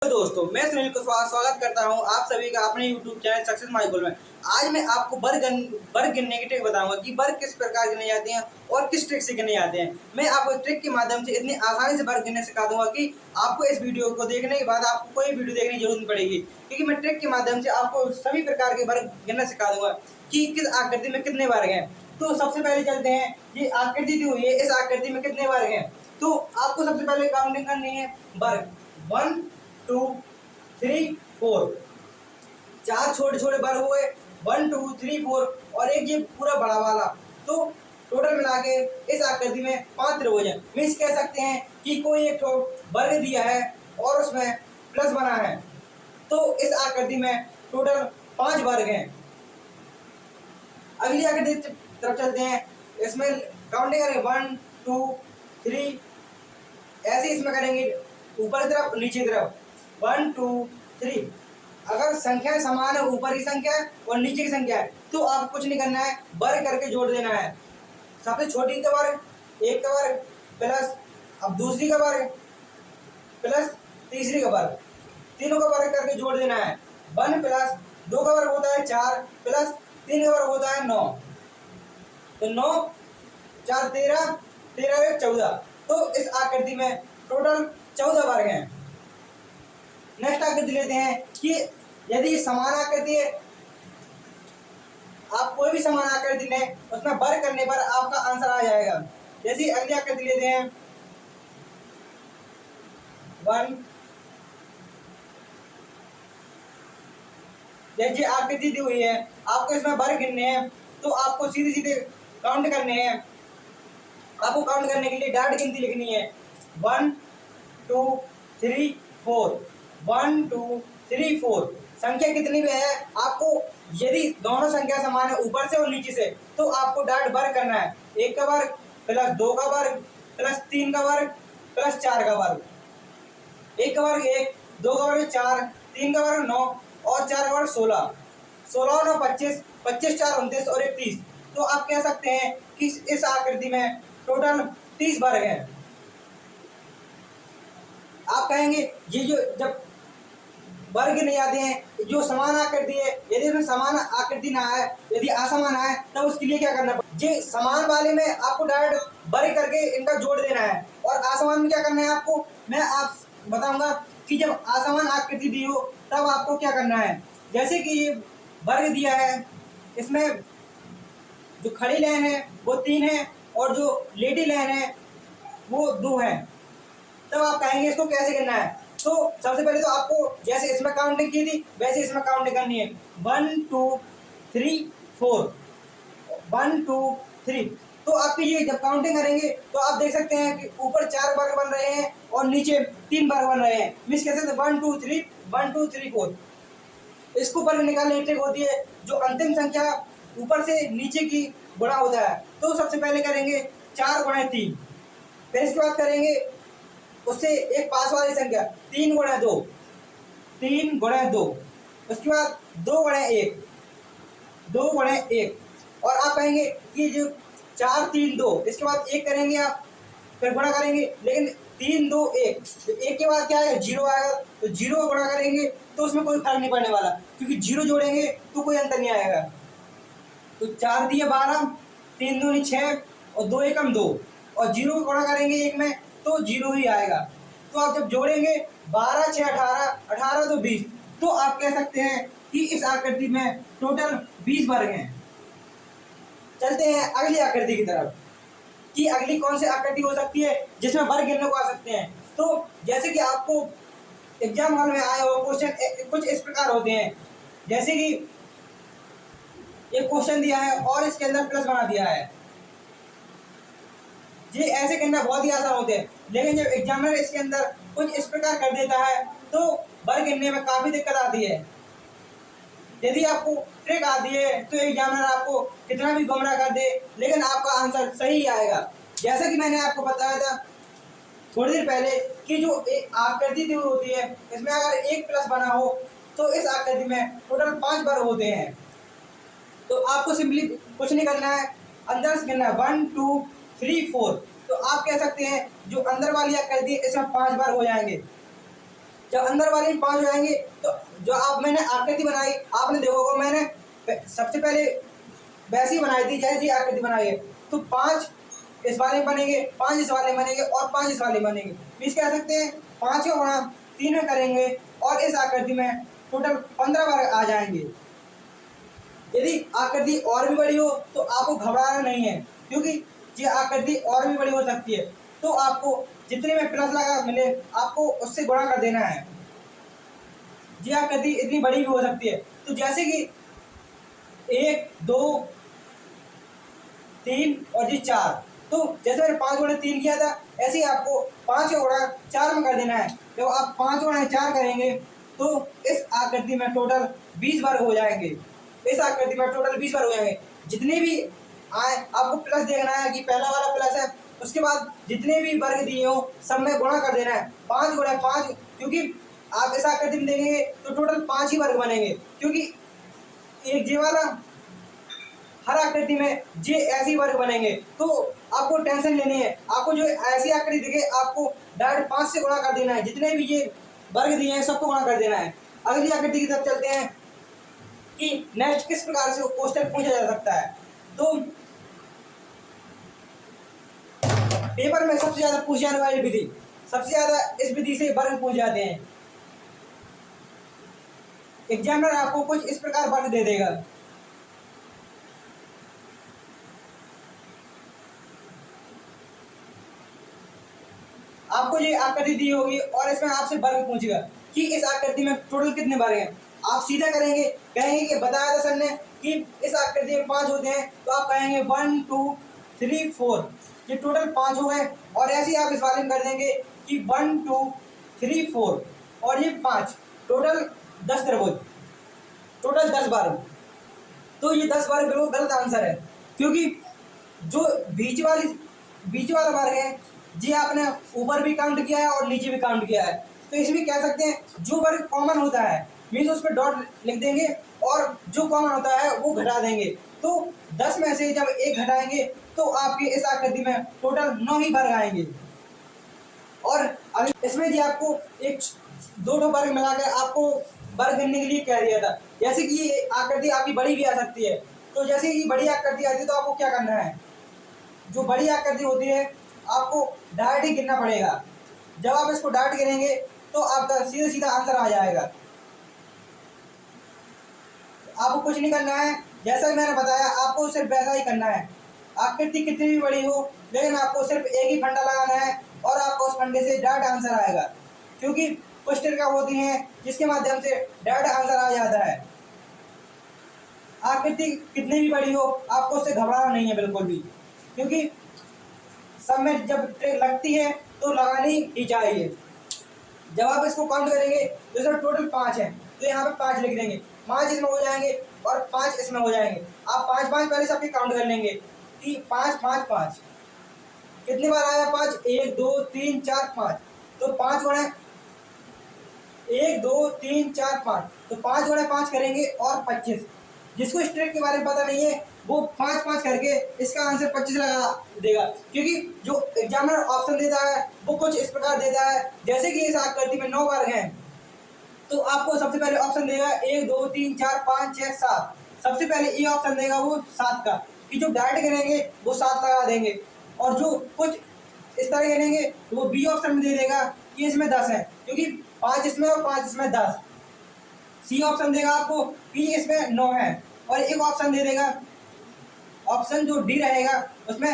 दोस्तों, मैं सुनील को स्वागत करता हूं आप सभी का अपने YouTube चैनल सक्सेस माई गोल में। आज मैं आपको वर्ग गिनने की ट्रिक बताऊंगा कि वर्ग किस प्रकार गिने जाते हैं और किस ट्रिक से गिने जाते हैं। मैं आपको ट्रिक के माध्यम से इतनी आसानी से वर्ग गिनने सिखा दूंगा कि आपको इस वीडियो को देखने के बाद आपको कोई वीडियो देखने की जरूरत नहीं पड़ेगी, क्योंकि मैं ट्रिक के माध्यम से आपको सभी प्रकार के वर्ग गिनना सिखा दूंगा कि किस आकृति में कितने वर्ग हैं। तो सबसे पहले चलते हैं, ये आकृति दी हुई है, इस आकृति में कितने वर्ग हैं। तो आपको सबसे पहले काउंटिंग करनी है वर्ग 1 2 3 4, चार छोटे छोटे वर्ग हुए 1 2 3 4 और एक ये पूरा बड़ा वाला। तो टोटल मिला के इस आकृति में 5 त्रिभुज हैं। मीन्स कह सकते हैं कि कोई एक वर्ग दिया है और उसमें प्लस बना है, तो इस आकृति में टोटल 5 वर्ग हैं। अगली आकृति तरफ चलते हैं, इसमें काउंटिंग करेंगे 1 2 3, ऐसे इसमें करेंगे ऊपर की तरफ नीचे की तरफ 1 2 3। अगर संख्या समान है, ऊपर की संख्या और नीचे की संख्या है, तो आपको कुछ नहीं करना है, वर्ग करके जोड़ देना है। सबसे छोटी का वर्ग एक का वर्ग प्लस अब दूसरी का वर्ग प्लस तीसरी का वर्ग, तीनों का वर्ग करके जोड़ देना है। 1 प्लस 2 का वर्ग होता है 4 प्लस 3 का वर्ग होता है 9, तो 9 4 13 13 1 14। तो इस आकृति में टोटल 14 वर्ग हैं। नेक्स्ट आकृति लेते हैं कि यदि समान आकृति है, आप कोई भी समान आकृति लें उसमें वर्ग करने पर आपका आंसर आ जाएगा। जैसे अगली आकृति लेते हैं 1, जैसे आकृति दी हुई है, आपको इसमें वर्ग गिनने हैं, तो आपको सीधे सीधे काउंट करने हैं। आपको काउंट करने के लिए डायरेक्ट गिनती लिखनी है 1 2 3 4, 1 2 3 4। संख्या कितनी भी है, आपको यदि दोनों संख्या समान है ऊपर से और नीचे से, तो आपको डायरेक्ट वर्ग करना है। 1 का वर्ग प्लस 2 का वर्ग प्लस 3 का वर्ग प्लस 4 का वर्ग। 1 का वर्ग 1, 2 का वर्ग 4, 3 का वर्ग 9 और 4 का वर्ग 16। 16 9 25, 25 4 29 और 1 30। तो आप कह सकते हैं कि इस आकृति में टोटल 30 वर्ग हैं। आप कहेंगे ये जो जब वर्ग नहीं आते हैं, जो समान आकृति है, यदि इसमें समान आकृति ना आए, यदि असमान आए, तब उसके लिए क्या करना पड़ेगा। जी, समान वाले में आपको डायरेक्ट वर्ग करके इनका जोड़ देना है, और असमान में क्या करना है आपको मैं आप बताऊंगा कि जब असमान आकृति दी हो तब आपको क्या करना है। जैसे कि ये वर्ग दिया है, इसमें जो खड़ी लाइन है वो 3 है और जो लेटी लाइन है वो 2 है, तब आप कहेंगे इसको कैसे करना है। तो सबसे पहले तो आपको जैसे इसमें काउंटिंग की थी वैसे इसमें काउंटिंग करनी है 1 2 3 4, 1 2 3। तो आपकी ये जब काउंटिंग करेंगे तो आप देख सकते हैं कि ऊपर 4 वर्ग बन रहे हैं और नीचे 3 वर्ग बन रहे हैं। मीन्स कैसे 1 2 3 1 2 3 4। इसको वर्ग निकालने की ट्रिक होती है, जो अंतिम संख्या ऊपर से नीचे की गुणा होता है। तो सबसे पहले करेंगे 4 गुणा 3, फिर इसके बाद करेंगे उससे एक पास वाली संख्या 3 गुणा 2, 3 गुणा 2, उसके बाद 2 गुणा 1, 2 गुणा 1। और आप कहेंगे कि जो 4 3 2, इसके बाद 1 करेंगे आप, फिर गुणा करेंगे, लेकिन 3 2 1, तो 1 के बाद क्या आएगा 0 आएगा, तो 0 गुणा करेंगे तो उसमें कोई फर्क नहीं पड़ने वाला, क्योंकि 0 जोड़ेंगे तो कोई अंतर नहीं आएगा। तो 4 दिए 12, 3 दूनी 6 और 2 एकम 2, और 0 गुणा करेंगे 1 में तो 0 ही आएगा। तो आप जब जोड़ेंगे 12 6 18, 18 तो 20। तो आप कह सकते हैं कि इस आकृति में टोटल 20 वर्ग हैं। चलते हैं अगली आकृति की तरफ कि अगली कौन सी आकृति हो सकती है जिसमें वर्ग गिनने को आ सकते हैं। तो जैसे कि आपको एग्जाम हॉल में आए हो क्वेश्चन कुछ इस प्रकार होते हैं, जैसे कि एक क्वेश्चन दिया है और इसके अंदर प्लस बना दिया है। ये ऐसे करना बहुत ही आसान होते हैं, लेकिन जब एग्जामिनर इसके अंदर कुछ इस प्रकार कर देता है तो वर्ग गिनने में काफ़ी दिक्कत आती है। यदि आपको ट्रिक आती है तो एग्जामिनर आपको कितना भी गुमराह कर दे, लेकिन आपका आंसर सही आएगा। जैसा कि मैंने आपको बताया था थोड़ी देर पहले कि जो एक आकृति दी होती है, इसमें अगर एक प्लस बना हो तो इस आकृति में टोटल 5 वर्ग होते हैं। तो आपको सिंपली कुछ नहीं करना है, अंदर से गिनना है 1 2 3 4। तो आप कह सकते हैं जो अंदर वाली आकृति है इसमें 5 बार हो जाएंगे। जब अंदर वाले 5 हो जाएंगे तो जो आप मैंने आकृति बनाई, आपने देखोगे मैंने सबसे पहले वैसी बनाई थी जैसी आकृति बनाई है। तो 5 इस वाले में बनेंगे, 5 इस वाले में बनेंगे और 5 इस वाले में बनेंगे। इस कह सकते हैं 5 का गुणा 3 में करेंगे और इस आकृति में टोटल 15 वर्ग आ जाएंगे। यदि आकृति और भी बड़ी हो तो आपको घबराना नहीं है, क्योंकि ये आकृति और भी बड़ी हो सकती है। तो आपको जितने में प्लस लगा मिले आपको उससे गुणा कर देना है। ये आकृति इतनी बड़ी भी हो सकती है। तो जैसे कि 1 2 3 और ये 4, तो जैसे मैंने 5 गुणा 3 किया था ऐसे ही आपको 5 का गुणा 4 में कर देना है। जब आप 5 गुणा 4 करेंगे तो इस आकृति में टोटल 20 वर्ग हो जाएंगे। इस आकृति में टोटल 20 वर्ग हो जाएंगे। जितने भी आए आपको प्लस देखना है कि पहला वाला प्लस है, उसके बाद जितने भी वर्ग दिए हो सब में गुणा कर देना है। 5 गुणा 5, क्योंकि आप इस आकृति में देखेंगे तो टोटल 5 ही वर्ग बनेंगे, क्योंकि एक जे वाला हर आकृति में जे ऐसी वर्ग बनेंगे। तो आपको टेंशन लेनी है, आपको जो ऐसी आकृति दिखे आपको डायरेक्ट 5 से गुणा कर देना है। जितने भी ये वर्ग दिए हैं सबको गुणा कर देना है। अगली आकृति की तरफ चलते हैं कि नेक्स्ट किस प्रकार से क्वेश्चन पूछा जा सकता है। तो पेपर में सबसे ज्यादा पूछी जाने वाली विधि, सबसे ज्यादा इस विधि से वर्ग पूछ जाते हैं। एग्जामिनर आपको कुछ इस प्रकार वर्ग दे देगा। आपको ये आकृति दी होगी और इसमें आपसे वर्ग पूछेगा कि इस आकृति में टोटल कितने वर्ग हैं। आप सीधा करेंगे, कहेंगे कि बताया था सर ने कि इस आकृति में 5 होते हैं, तो आप कहेंगे 1 2 3 4, ये टोटल 5 हो गए। और ऐसे ही आप इस वाले में कर देंगे कि 1 2 3 4 और ये 5, टोटल 10 त्रिभुज, टोटल 10 वर्ग। तो ये 10 वर्ग बिल्कुल गलत आंसर है, क्योंकि जो बीच वाला वर्ग है जी आपने ऊपर भी काउंट किया है और नीचे भी काउंट किया है। तो इसमें कह सकते हैं जो वर्ग कॉमन होता है मीन्स उस पर डॉट लिख देंगे और जो कॉमन होता है वो घटा देंगे। तो 10 में से जब 1 घटाएंगे तो आपके इस आकृति में टोटल 9 ही वर्ग आएंगे। और अगर इसमें जी आपको एक 2 वर्ग मिलाकर आपको वर्ग गिनने के लिए कह दिया था। जैसे कि ये आकृति आपकी बड़ी भी आ सकती है, तो जैसे कि बड़ी आकृति आती है तो आपको क्या करना है, जो बड़ी आकृति होती है आपको डायरेक्ट ही गिनना पड़ेगा। जब आप इसको डायरेक्ट गिनेंगे तो आपका सीधा सीधा आंसर आ जाएगा। आपको कुछ नहीं करना है, जैसा मैंने बताया आपको सिर्फ वैसा ही करना है। आकृति कितनी भी बड़ी हो लेकिन आपको सिर्फ एक ही फंडा लगाना है और आपको उस फंडे से डायरेक्ट आंसर आएगा, क्योंकि कुछ ट्रिक होती हैं जिसके माध्यम से डायरेक्ट आंसर आ जाता है। आकृति कितनी भी बड़ी हो आपको उससे घबराना नहीं है बिल्कुल भी, क्योंकि सब में जब ट्रिक लगती है तो लगानी ही चाहिए। जब आप इसको काउंट करेंगे तो इसमें टोटल 5 है, तो यहाँ पे 5 लिख देंगे, 5 इसमें हो जाएंगे और 5 इसमें हो जाएंगे। आप 5 5 पहले सबके काउंट कर लेंगे कि 5 5 5 कितनी बार आया 5, 1 2 3 4 5, तो 5 गुणा 1 2 3 4 5, तो 5 गुणा 5 करेंगे और 25। जिसको इस ट्रिक के बारे में पता नहीं है वो 5 5 करके इसका आंसर 25 लगा देगा, क्योंकि जो एग्जामिनर ऑप्शन देता है वो कुछ इस प्रकार देता है। जैसे कि इस आकृति में 9 वर्ग हैं, तो आपको सबसे पहले ऑप्शन देगा 1 2 3 4 5 6 7। सबसे पहले ये ऑप्शन देगा वो 7 का, कि जो डायरेक्ट गिनेंगे वो 7 लगा देंगे, और जो कुछ इस तरह गिनेंगे तो वो बी ऑप्शन में दे देगा कि इसमें 10 है, क्योंकि 5 इसमें और 5 इसमें 10। सी ऑप्शन देगा आपको कि इसमें 9 है, और एक ऑप्शन दे देगा, ऑप्शन जो डी रहेगा उसमें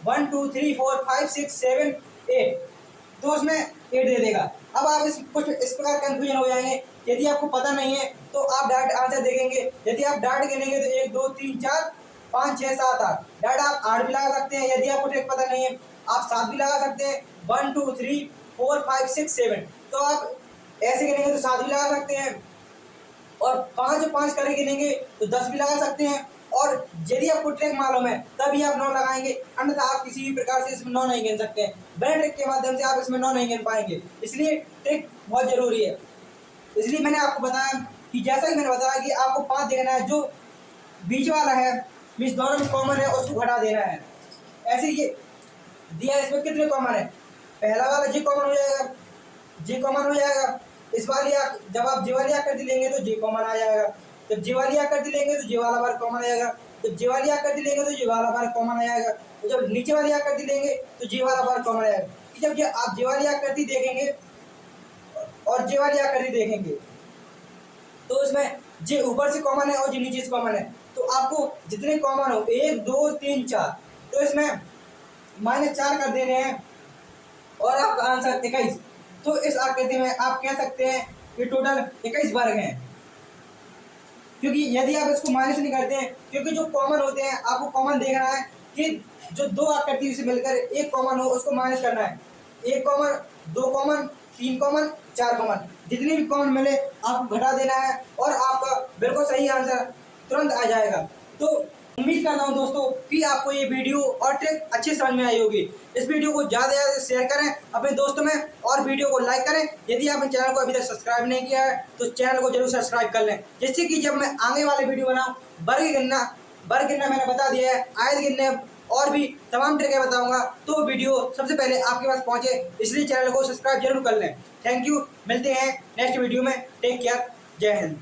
1 2 3 4 5 6 7 8, तो उसमें 8 दे देगा। अब आप कुछ इस प्रकार कंफ्यूजन हो जाएंगे। यदि आपको पता नहीं है तो आप डायरेक्ट आंसर देखेंगे। यदि आप डायरेक्ट गिनेंगे तो 1 2 3 4 5 6 7 8, डायरेक्ट आप 8 भी लगा सकते हैं। यदि आपको ट्रिक पता नहीं है आप 7 भी लगा सकते हैं, 1 2 3 4 5 6 7, तो आप ऐसे गिनेंगे तो 7 भी लगा सकते हैं, और 5 5 करके गिनेंगे तो 10 भी लगा सकते हैं। और यदि आपको ट्रिक मालूम है तभी आप 9 लगाएंगे, अन्यथा आप किसी भी प्रकार से इसमें 9 नहीं गिन सकते हैं। बिना ट्रिक के माध्यम से आप इसमें 9 नहीं गिन पाएंगे, इसलिए ट्रिक बहुत जरूरी है। इसलिए मैंने आपको बताया कि जैसा कि मैंने बताया कि आपको 5 देखना है, जो बीच वाला है बीच दोनों में कॉमन है उसको घटा देना है। ऐसे ये दिया इसमें कितने कॉमन है, पहला वाला जी कॉमन हो जाएगा, जी कॉमन हो जाएगा, इस वाली जब आप जे वाली आकृति लेंगे तो जे कॉमन आ जाएगा, जब जे वाली आकृति लेंगे तो जे वाला वर्ग कॉमन आएगा, जब जे वाली आकृति लेंगे तो जे वाला वर्ग कॉमन आएगा, और जब नीचे वाली आकृति लेंगे तो जे वाला वर्ग कॉमन आएगा। जब आप जे वाली आकृति देखेंगे और जे वाली आकृति देखेंगे तो इसमें जे ऊपर से कॉमन है और जे नीचे से कॉमन है, तो आपको जितने कॉमन हो 1 2 3 4, तो इसमें -4 कर देने हैं और आपका आंसर 21। तो इस आकृति में आप कह सकते हैं कि टोटल 21 वर्ग हैं, क्योंकि यदि आप इसको माइनस नहीं करते हैं, क्योंकि जो कॉमन होते हैं आपको कॉमन देखना है कि जो दो आकृति से मिलकर एक कॉमन हो उसको माइनस करना है। 1 कॉमन, 2 कॉमन, 3 कॉमन, 4 कॉमन, जितने भी कॉमन मिले आपको घटा देना है और आपका बिल्कुल सही आंसर तुरंत आ जाएगा। तो उम्मीद करता हूँ दोस्तों कि आपको ये वीडियो और ट्रिक अच्छी समझ में आई होगी। इस वीडियो को ज़्यादा से ज़्यादा शेयर करें अपने दोस्तों में और वीडियो को लाइक करें। यदि आपने चैनल को अभी तक सब्सक्राइब नहीं किया है तो चैनल को जरूर सब्सक्राइब कर लें, जिससे कि जब मैं आगे वाले वीडियो बनाऊँ वर्ग गिनना मैंने बता दिया है, आयत गिनने और भी तमाम ट्रिकें बताऊंगा, तो वीडियो सबसे पहले आपके पास पहुंचे, इसलिए चैनल को सब्सक्राइब जरूर कर लें। थैंक यू, मिलते हैं नेक्स्ट वीडियो में। टेक केयर, जय हिंद।